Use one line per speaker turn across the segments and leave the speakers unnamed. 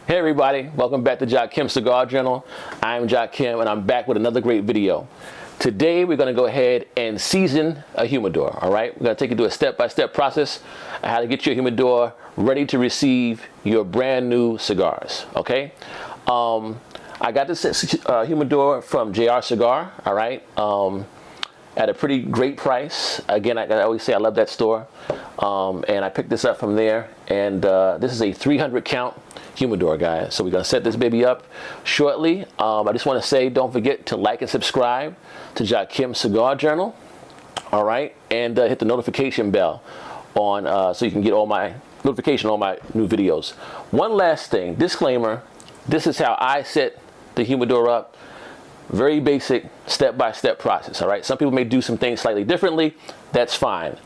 Hey everybody, welcome back to Jakim Cigar Journal. I'm Jakim and I'm back with another great video. Today we're going to go ahead and season a humidor, all right? We're going to take you through a step-by-step process of how to get your humidor ready to receive your brand new cigars, okay? I got this humidor from Cigar, all right? At a pretty great price. Again, I always say I love that store. And I picked this up from there, and this is a 300 count humidor, guys. So we're gonna set this baby up shortly. I just want to say, don't forget to like and subscribe to Jakim Cigar Journal, all right, and hit the notification bell on so you can get all my notification on my new videos. One last thing, disclaimer: this is how I set the humidor up. Very basic, step-by-step process, all right? Some people may do some things slightly differently. That's fine.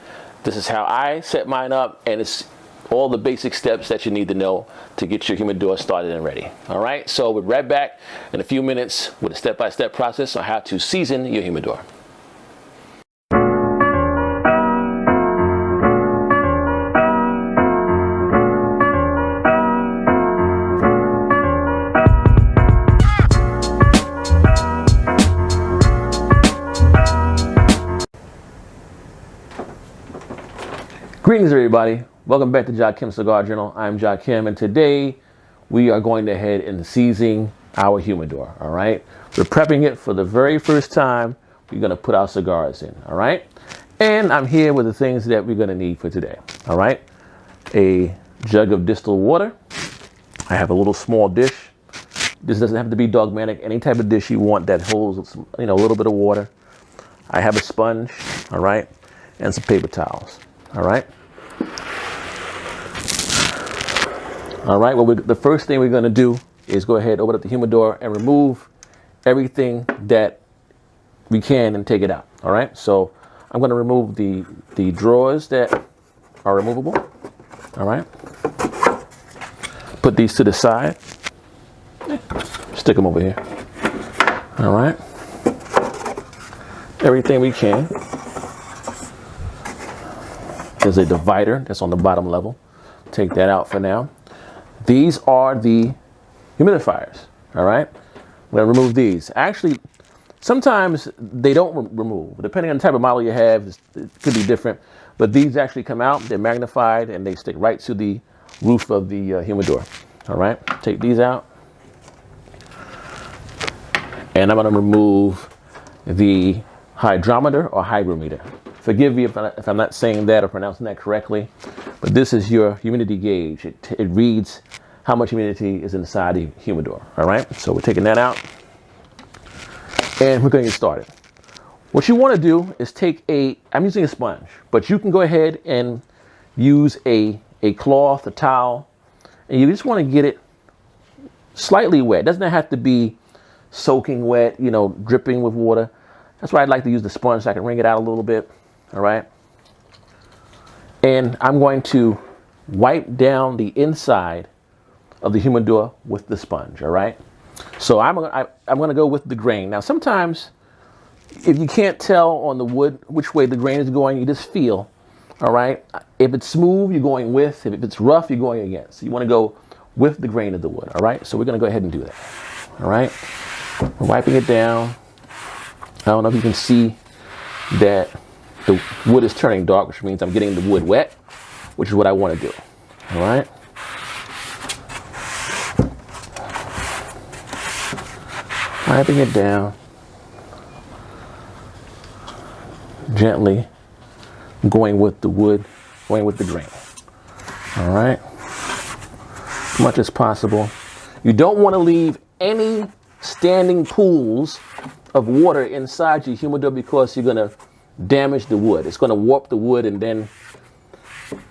This is how I set mine up, and it's all the basic steps that you need to know to get your humidor started and ready. All right, so we'll be right back in a few minutes with a step-by-step process on how to season your humidor. Greetings everybody, welcome back to Jakim Cigar Journal. I'm Jakim, and today we are going to head and season our humidor, all right? We're prepping it for the very first time we're gonna put our cigars in, all right? And I'm here with the things that we're gonna need for today, all right? A jug of distilled water. I have a little small dish. This doesn't have to be dogmatic. Any type of dish you want that holds, a little bit of water. I have a sponge, all right? And some paper towels, all right? All right, well, the first thing we're going to do is go ahead, open up the humidor, and remove everything that we can and take it out. All right, so I'm going to remove the drawers that are removable. All right, put these to the side. Stick them over here. All right, everything we can. There's a divider that's on the bottom level. Take that out for now. These are the humidifiers, all right? I'm gonna remove these. Actually, sometimes they don't remove. Depending on the type of model you have, it could be different. But these actually come out, they're magnified, and they stick right to the roof of the humidor, all right? Take these out. And I'm gonna remove the hydrometer or hygrometer. Forgive me if I'm not saying that or pronouncing that correctly, but this is your humidity gauge. It reads how much humidity is inside the humidor, all right? So we're taking that out, and we're gonna get started. What you wanna do is I'm using a sponge, but you can go ahead and use a cloth, a towel, and you just wanna get it slightly wet. It doesn't have to be soaking wet, dripping with water. That's why I'd like to use the sponge so I can wring it out a little bit. All right, and I'm going to wipe down the inside of the humidor with the sponge. All right, so I'm gonna go with the grain. Now, sometimes if you can't tell on the wood which way the grain is going, you just feel. All right, if it's smooth, you're going with. If it's rough, you're going against. So you want to go with the grain of the wood. All right, so we're gonna go ahead and do that. All right, we're wiping it down. I don't know if you can see that the wood is turning dark, which means I'm getting the wood wet, which is what I want to do. All right. Wiping it down. Gently going with the wood, going with the grain. All right. As much as possible. You don't want to leave any standing pools of water inside your humidor because you're going to damage the wood. It's going to warp the wood, and then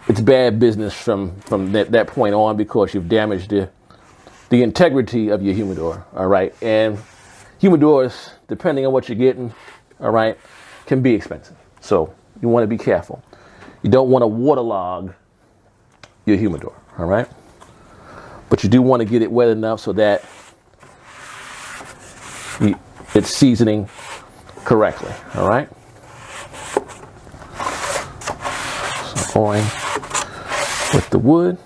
it's bad business from that point on because you've damaged the integrity of your humidor, all right? And humidors, depending on what you're getting, all right, can be expensive. So you want to be careful. You don't want to waterlog your humidor, all right? But you do want to get it wet enough so that it's seasoning correctly, all right? So going with the wood,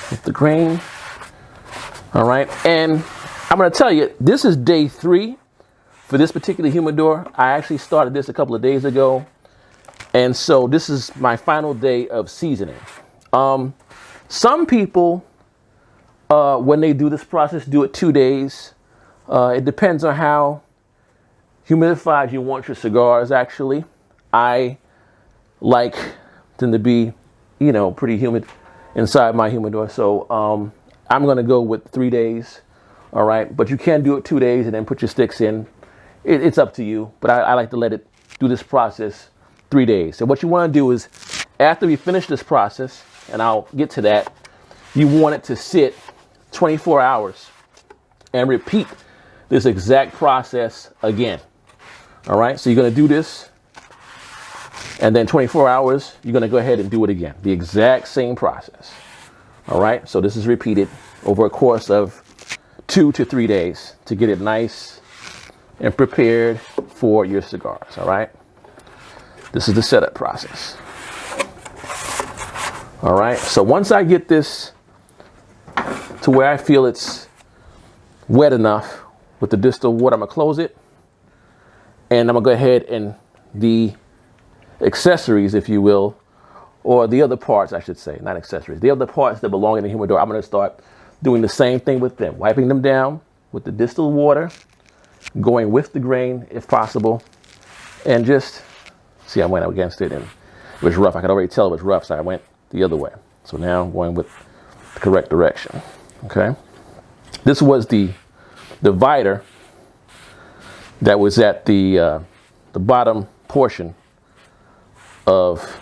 with the grain, All right, and I'm gonna tell you, this is day 3 for this particular humidor. I actually started this a couple of days ago, and so this is my final day of seasoning. Some people, when they do this process, do it 2 days. It depends on how humidified you want your cigars, actually. I like them to be, you know, pretty humid inside my humidor. So I'm going to go with 3 days. All right. But you can do it 2 days and then put your sticks in. It's up to you. But I like to let it do this process 3 days. So what you want to do is, after we finish this process, and I'll get to that, you want it to sit 24 hours and repeat this exact process again. All right. So you're going to do this. And then 24 hours, you're going to go ahead and do it again. The exact same process. All right. So this is repeated over a course of 2 to 3 days to get it nice and prepared for your cigars. All right. This is the setup process. All right. So once I get this to where I feel it's wet enough with the distilled water, I'm going to close it. And I'm going to go ahead and the accessories, if you will, or the other parts, I should say, not accessories, the other parts that belong in the humidor, I'm going to start doing the same thing with them, wiping them down with the distilled water, going with the grain if possible, and just, see, I went against it and it was rough. I could already tell it was rough, so I went the other way. So now I'm going with the correct direction. Okay. This was the divider that was at the bottom portion of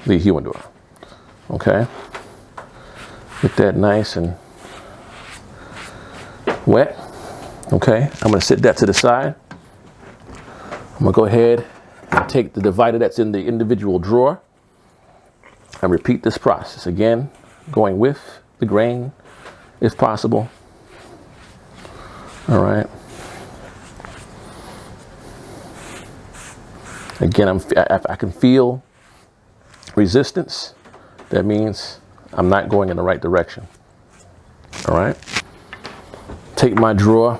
the humidor. Okay. Get that nice and wet. Okay. I'm going to set that to the side. I'm going to go ahead and take the divider that's in the individual drawer and repeat this process again, going with the grain if possible. All right. Again, I can feel resistance. That means I'm not going in the right direction. All right. Take my drawer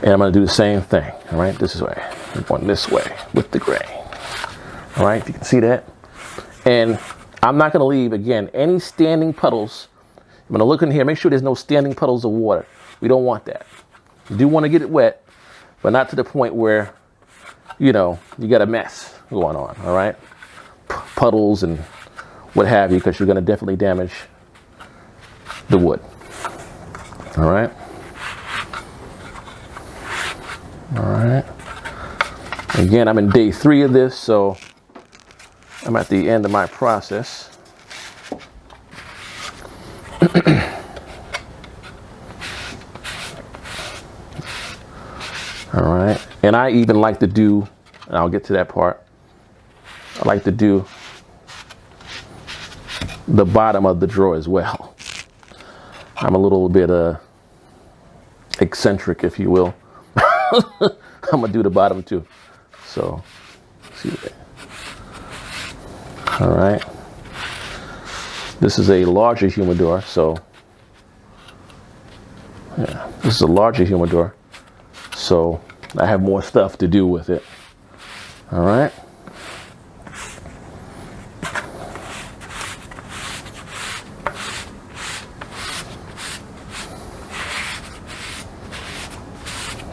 and I'm going to do the same thing. All right. This is way. I'm going this way with the grain. All right. If you can see that. And I'm not going to leave, again, any standing puddles. I'm going to look in here, make sure there's no standing puddles of water. We don't want that. You do want to get it wet, but not to the point where, you know, you got a mess going on, all right? Puddles and what have you, because you're going to definitely damage the wood. All right? All right. Again, I'm in day 3 of this, so I'm at the end of my process. All right. And I even like to do, and I'll get to that part, I like to do the bottom of the drawer as well. I'm a little bit eccentric, if you will. I'm going to do the bottom too. So, see that. All right. This is a larger humidor, so yeah, this is a larger humidor, so I have more stuff to do with it. All right.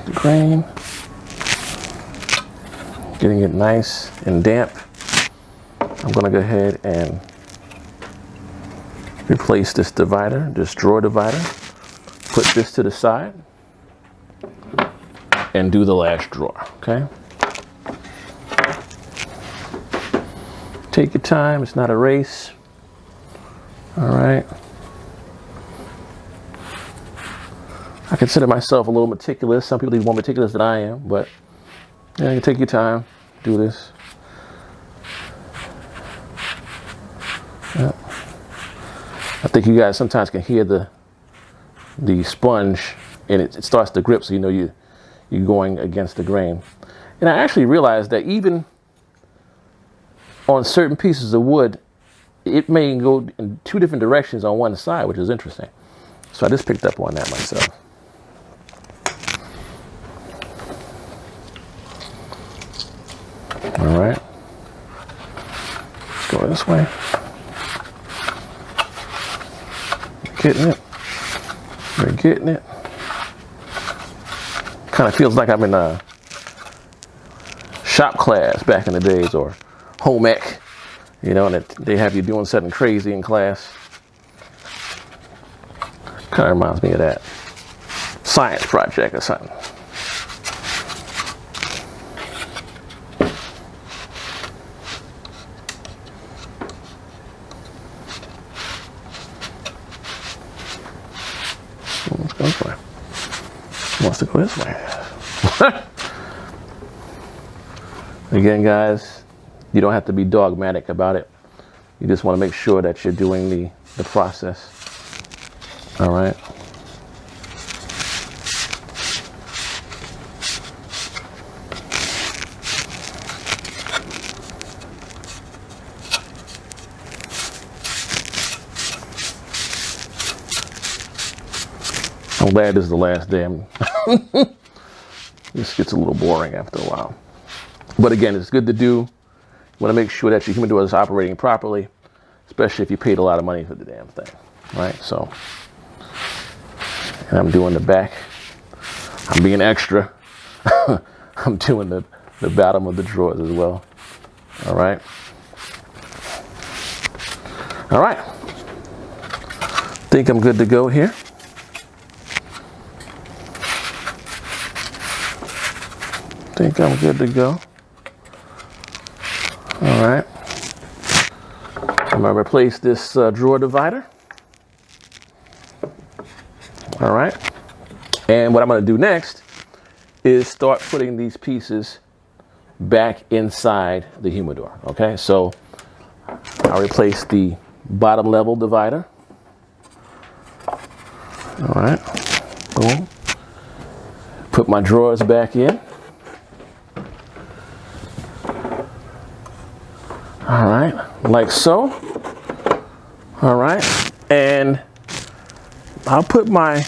The grain, getting it nice and damp. I'm going to go ahead and replace this divider, this drawer divider, put this to the side, and do the last drawer, okay? Take your time, it's not a race. All right. I consider myself a little meticulous. Some people are more meticulous than I am, but yeah, you take your time, do this. Yeah. I think you guys sometimes can hear the sponge and it starts to grip, so you know you're going against the grain. And I actually realized that even on certain pieces of wood, it may go in 2 different directions on one side, which is interesting. So I just picked up on that myself. All right. Let's go this way. Getting it. We're getting it. Kind of feels like I'm in a shop class back in the days, or home ec, you know, and they have you doing something crazy in class. Kind of reminds me of that science project or something. Let's go this way. Wants to go this way. Again, guys, you don't have to be dogmatic about it. You just want to make sure that you're doing the process. All right. I'm glad this is the last day. This gets a little boring after a while. But again, it's good to do. You want to make sure that your humidor is operating properly, especially if you paid a lot of money for the damn thing, right? So, and I'm doing the back. I'm being extra. I'm doing the bottom of the drawers as well. All right. All right. Think I'm good to go here. Think I'm good to go. All right. I'm going to replace this drawer divider. All right. And what I'm going to do next is start putting these pieces back inside the humidor. Okay. So I'll replace the bottom level divider. All right. Boom. Put my drawers back in. All right, like so. All right, and I'll put my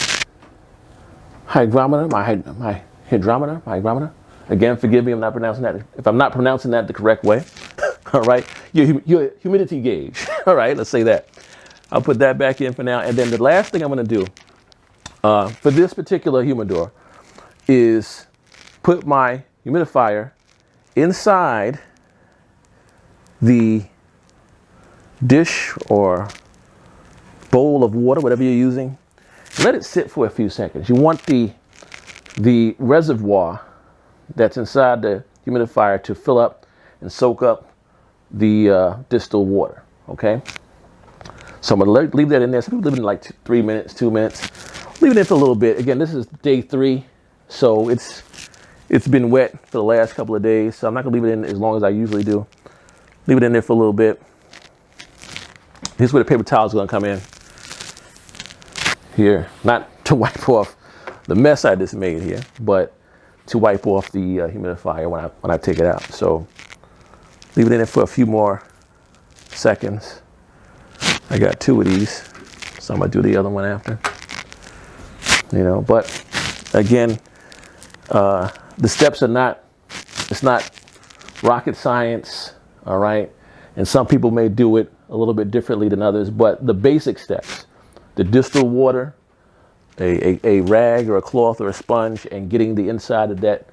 hygrometer, my hygrometer. Again, forgive me, I'm not pronouncing that. If I'm not pronouncing that the correct way. All right, your humidity gauge. All right, let's say that. I'll put that back in for now, and then the last thing I'm going to do for this particular humidor is put my humidifier inside the dish or bowl of water, whatever you're using. Let it sit for a few seconds. You want the reservoir that's inside the humidifier to fill up and soak up the distilled water. Okay. So I'm gonna leave that in there. Some people leave it in like 3 minutes, 2 minutes. Leave it in for a little bit. Again, this is day 3, so it's been wet for the last couple of days. So I'm not gonna leave it in as long as I usually do. Leave it in there for a little bit. Here's where the paper towel is going to come in. Here, not to wipe off the mess I just made here, but to wipe off the humidifier when I take it out. So leave it in there for a few more seconds. I got 2 of these, so I'm going to do the other one after. You know, but again, the steps are not, it's not rocket science. All right. And some people may do it a little bit differently than others, but the basic steps, the distilled water, a rag or a cloth or a sponge, and getting the inside of that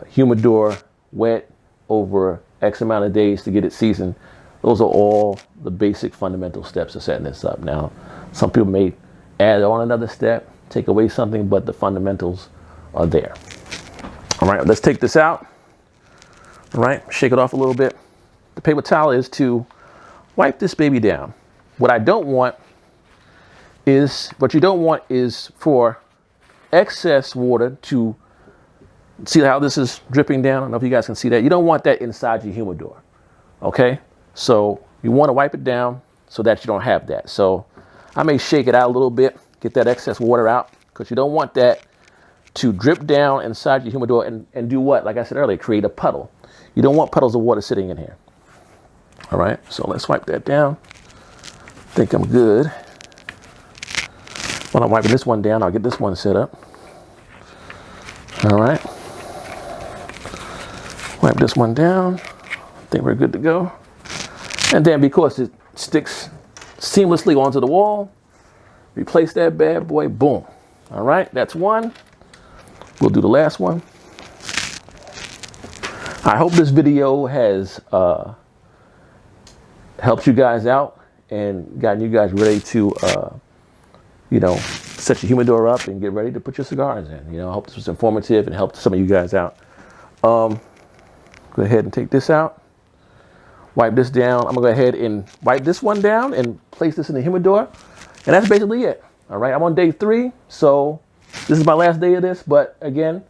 humidor wet over X amount of days to get it seasoned. Those are all the basic fundamental steps of setting this up. Now, some people may add on another step, take away something, but the fundamentals are there. All right, let's take this out. All right, shake it off a little bit. The paper towel is to wipe this baby down. What you don't want is for excess water to, see how this is dripping down? I don't know if you guys can see that. You don't want that inside your humidor, okay? So you want to wipe it down so that you don't have that. So I may shake it out a little bit, get that excess water out, because you don't want that to drip down inside your humidor and do what? Like I said earlier, create a puddle. You don't want puddles of water sitting in here. All right, so let's wipe that down. I think I'm good. While I'm wiping this one down, I'll get this one set up. All right. Wipe this one down. I think we're good to go. And then because it sticks seamlessly onto the wall, replace that bad boy, boom. All right, that's one. We'll do the last one. I hope this video has helped you guys out and gotten you guys ready to, you know, set your humidor up and get ready to put your cigars in. You know, I hope this was informative and helped some of you guys out. Go ahead and take this out. Wipe this down. I'm gonna go ahead and wipe this one down and place this in the humidor. And that's basically it. All right, I'm on day 3, so this is my last day of this. But again,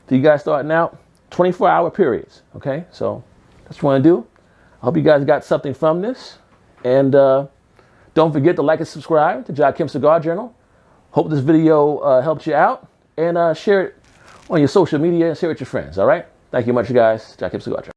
for you guys starting out, 24-hour periods. Okay, so that's what I want to do. I hope you guys got something from this. And don't forget to like and subscribe to Jakim Cigar Journal. Hope this video helped you out. And share it on your social media and share it with your friends. All right, thank you much, guys. Jakim Cigar Journal.